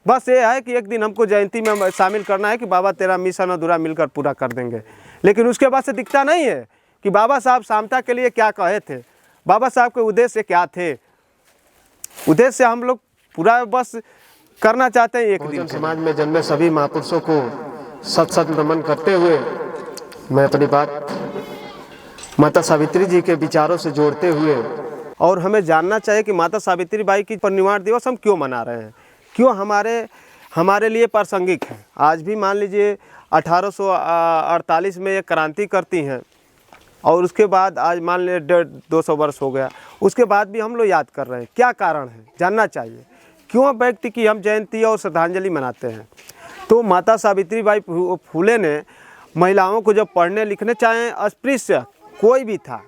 बस ये है कि एक दिन हमको जयंती में शामिल करना है कि बाबा तेरा मिशन अधूरा मिलकर पूरा कर देंगे। लेकिन उसके बाद से दिखता नहीं है कि बाबा साहब समता के लिए क्या कहे थे, बाबा साहब के उद्देश्य क्या थे। उद्देश्य हम लोग पूरा बस करना चाहते हैं। एक दिन समाज में जन्मे सभी महापुरुषों को सत सत नमन करते हुए मैं अपनी बात माता सावित्री जी के विचारों से जोड़ते हुए, और हमें जानना चाहिए कि माता सावित्री बाई की परिनिर्वाण दिवस हम क्यों मना रहे हैं, क्यों हमारे लिए प्रासंगिक है। आज भी मान लीजिए 1848 में ये क्रांति करती हैं और उसके बाद आज मान लीजिए 150-200 वर्ष हो गया, उसके बाद भी हम लोग याद कर रहे हैं। क्या कारण है, जानना चाहिए क्यों व्यक्ति की हम जयंती और श्रद्धांजलि मनाते हैं। तो माता सावित्री बाई फुले ने महिलाओं को जब पढ़ने लिखने, चाहे अस्पृश्य कोई भी था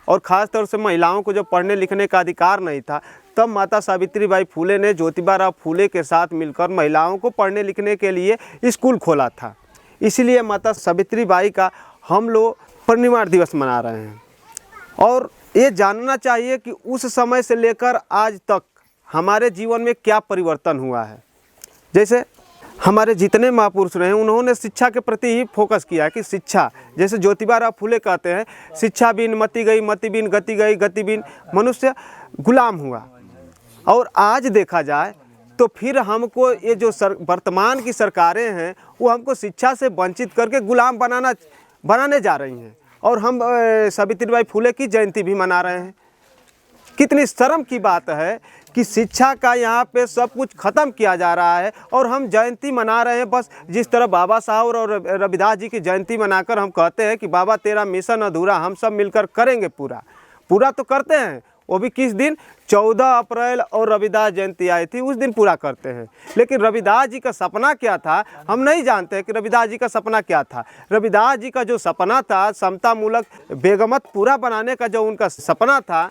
और ख़ास तौर से महिलाओं को जब पढ़ने लिखने का अधिकार नहीं था, तब माता सावित्री बाई फुले ने ज्योतिबा फुले के साथ मिलकर महिलाओं को पढ़ने लिखने के लिए स्कूल खोला था। इसीलिए माता सावित्री बाई का हम लोग परिनिर्वाण दिवस मना रहे हैं। और ये जानना चाहिए कि उस समय से लेकर आज तक हमारे जीवन में क्या परिवर्तन हुआ है। जैसे हमारे जितने महापुरुष रहे हैं उन्होंने शिक्षा के प्रति ही फोकस किया है कि शिक्षा, जैसे ज्योतिबा फुले कहते हैं, शिक्षा बिन मति गई, मति बिन गति गई, गति बिन मनुष्य गुलाम हुआ। और आज देखा जाए तो फिर हमको ये जो वर्तमान की सरकारें हैं वो हमको शिक्षा से वंचित करके गुलाम बनाने जा रही हैं। और हम सावित्रीबाई फुले की जयंती भी मना रहे हैं। कितनी शर्म की बात है कि शिक्षा का यहाँ पे सब कुछ ख़त्म किया जा रहा है और हम जयंती मना रहे हैं। बस जिस तरह बाबा साहब और रविदास जी की जयंती मनाकर हम कहते हैं कि बाबा तेरा मिशन अधूरा हम सब मिलकर करेंगे, पूरा तो करते हैं। वो भी किस दिन, 14 अप्रैल और रविदास जयंती आई थी उस दिन पूरा करते हैं। लेकिन रविदास जी का सपना क्या था हम नहीं जानते कि रविदास जी का सपना क्या था। रविदास जी का जो सपना था समता मूलक बेगमत पूरा बनाने का, जो उनका सपना था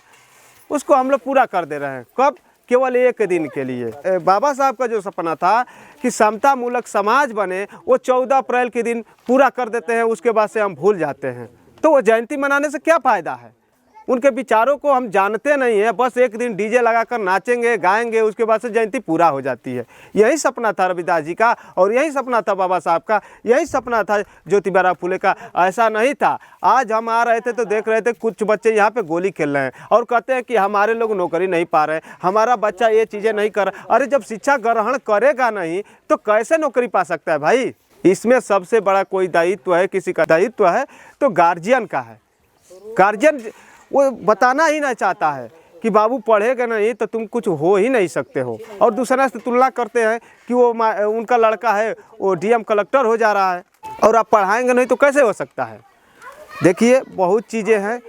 उसको हम लोग पूरा कर दे रहे हैं। कब? केवल एक दिन के लिए। बाबा साहब का जो सपना था कि समता मूलक समाज बने, वो 14 अप्रैल के दिन पूरा कर देते हैं, उसके बाद से हम भूल जाते हैं। तो वो जयंती मनाने से क्या फ़ायदा है? उनके विचारों को हम जानते नहीं हैं, बस एक दिन डीजे लगाकर नाचेंगे गाएंगे, उसके बाद से जयंती पूरा हो जाती है। यही सपना था रविदास जी का और यही सपना था बाबा साहब का, यही सपना था ज्योतिबा फुले का। ऐसा नहीं था। आज हम आ रहे थे तो देख रहे थे कुछ बच्चे यहाँ पे गोली खेल रहे हैं और कहते हैं कि हमारे लोग नौकरी नहीं पा रहे, हमारा बच्चा ये चीज़ें नहीं कर। अरे जब शिक्षा ग्रहण करेगा नहीं तो कैसे नौकरी पा सकता है भाई? इसमें सबसे बड़ा कोई दायित्व है, किसी का दायित्व है तो गार्जियन का है। गार्जियन वो बताना ही नहीं चाहता है कि बाबू पढ़ेगा नहीं तो तुम कुछ हो ही नहीं सकते हो। और दूसरा से तुलना करते हैं कि वो उनका लड़का है वो डीएम कलेक्टर हो जा रहा है और आप पढ़ाएंगे नहीं तो कैसे हो सकता है। देखिए बहुत चीज़ें हैं।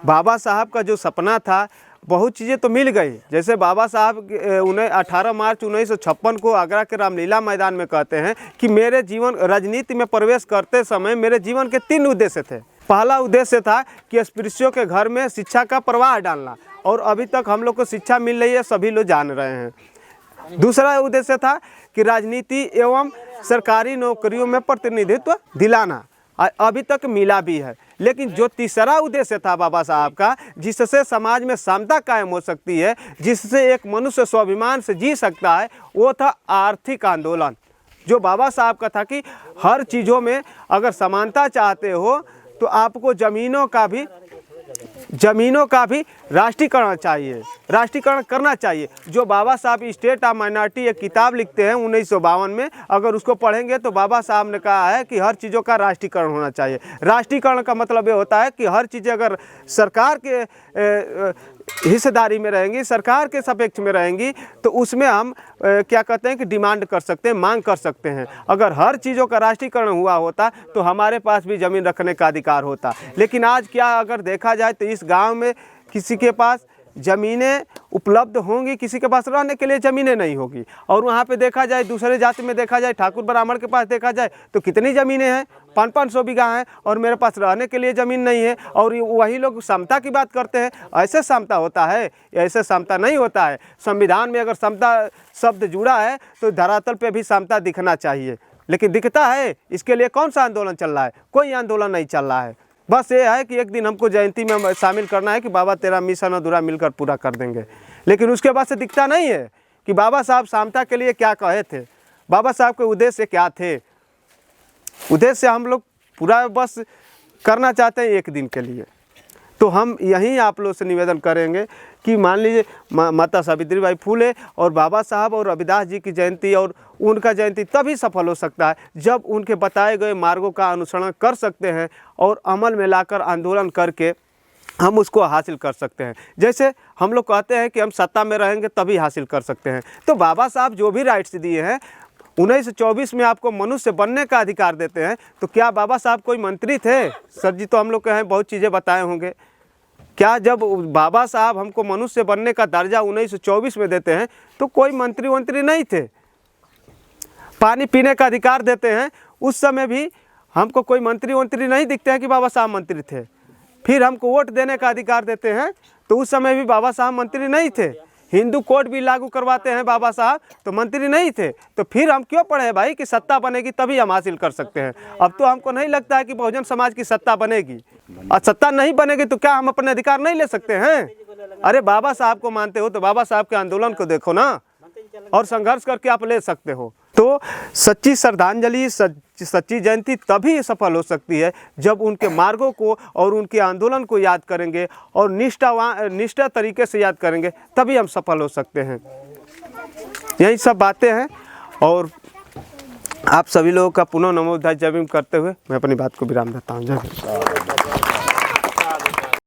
बाबा साहब का जो सपना था बहुत चीज़ें तो मिल गई। जैसे बाबा साहब उन्हें 18 मार्च 1956 को आगरा के रामलीला मैदान में कहते हैं कि मेरे जीवन राजनीति में प्रवेश करते समय मेरे जीवन के 3 उद्देश्य थे। पहला उद्देश्य था कि अस्पृश्यों के घर में शिक्षा का प्रवाह डालना, और अभी तक हम लोग को शिक्षा मिल रही है, सभी लोग जान रहे हैं। दूसरा उद्देश्य था कि राजनीति एवं सरकारी नौकरियों में प्रतिनिधित्व दिलाना, अभी तक मिला भी है। लेकिन जो तीसरा उद्देश्य था बाबा साहब का, जिससे समाज में समता कायम हो सकती है, जिससे एक मनुष्य स्वाभिमान से जी सकता है, वो था आर्थिक आंदोलन। जो बाबा साहब का था कि हर चीज़ों में अगर समानता चाहते हो तो आपको ज़मीनों का भी राष्ट्रीयकरण चाहिए, राष्ट्रीयकरण करना चाहिए। जो बाबा साहब स्टेट ऑफ माइनॉरिटी एक किताब लिखते हैं 1952 में, अगर उसको पढ़ेंगे तो बाबा साहब ने कहा है कि हर चीज़ों का राष्ट्रीयकरण होना चाहिए। राष्ट्रीयकरण का मतलब ये होता है कि हर चीज़ें अगर सरकार के हिस्सेदारी में रहेंगी, सरकार के सापेक्ष में रहेंगी, तो उसमें हम क्या कहते हैं कि डिमांड कर सकते हैं, मांग कर सकते हैं। अगर हर चीज़ों का राष्ट्रीयकरण हुआ होता तो हमारे पास भी ज़मीन रखने का अधिकार होता। लेकिन आज क्या अगर देखा जाए तो इस गांव में किसी के पास ज़मीनें उपलब्ध होंगी, किसी के पास रहने के लिए ज़मीनें नहीं होगी। और वहाँ पे देखा जाए दूसरे जाति में देखा जाए, ठाकुर ब्राह्मण के पास देखा जाए तो कितनी ज़मीनें हैं, 500-500 बीघा हैं, और मेरे पास रहने के लिए ज़मीन नहीं है। और वही लोग समता की बात करते हैं। ऐसे समता होता है? ऐसे समता नहीं होता है। संविधान में अगर समता शब्द जुड़ा है तो धरातल पे भी समता दिखना चाहिए, लेकिन दिखता है? इसके लिए कौन सा आंदोलन चल रहा है? कोई आंदोलन नहीं चल रहा है। बस ये है कि एक दिन हमको जयंती में शामिल करना है कि बाबा तेरा मिशन अधूरा मिलकर पूरा कर देंगे। लेकिन उसके बाद से दिखता नहीं है कि बाबा साहब समता के लिए क्या कहे थे। बाबा साहब के उद्देश्य क्या थे? उद्देश्य हम लोग पूरा बस करना चाहते हैं एक दिन के लिए। तो हम यहीं आप लोग से निवेदन करेंगे कि मान लीजिए माता सावित्री बाई फुले और बाबा साहब और रविदास जी की जयंती और उनका जयंती तभी सफल हो सकता है जब उनके बताए गए मार्गों का अनुसरण कर सकते हैं और अमल में लाकर आंदोलन करके हम उसको हासिल कर सकते हैं। जैसे हम लोग कहते हैं कि हम सत्ता में रहेंगे तभी हासिल कर सकते हैं, तो बाबा साहब जो भी राइट्स दिए हैं 1924 में आपको मनुष्य बनने का अधिकार देते हैं, तो क्या बाबा साहब कोई मंत्री थे? सर जी तो हम लोग के हैं बहुत चीज़ें बताए होंगे। क्या जब बाबा साहब हमको मनुष्य बनने का दर्जा 1924 में देते हैं तो कोई मंत्री वंत्री नहीं थे? पानी पीने का अधिकार देते हैं, उस समय भी हमको कोई मंत्री वंत्री नहीं दिखते हैं कि बाबा साहब मंत्री थे। फिर हमको वोट देने का अधिकार देते हैं तो उस समय भी बाबा साहब मंत्री नहीं थे। हिंदू कोड भी लागू करवाते हैं बाबा साहब तो मंत्री नहीं थे। तो फिर हम क्यों पढ़े भाई कि सत्ता बनेगी तभी हम हासिल कर सकते हैं? अब तो हमको नहीं लगता है कि बहुजन समाज की सत्ता बनेगी, और सत्ता नहीं बनेगी तो क्या हम अपने अधिकार नहीं ले सकते हैं? अरे बाबा साहब को मानते हो तो बाबा साहब के आंदोलन को देखो ना, और संघर्ष करके आप ले सकते हो। तो सच्ची श्रद्धांजलि, सच्ची जयंती तभी सफल हो सकती है जब उनके मार्गों को और उनके आंदोलन को याद करेंगे और निष्ठा तरीके से याद करेंगे, तभी हम सफल हो सकते हैं। यही सब बातें हैं और आप सभी लोगों का पुनः नमो बुद्धाय जय भीम करते हुए मैं अपनी बात को विराम देता हूँ। जय भीम।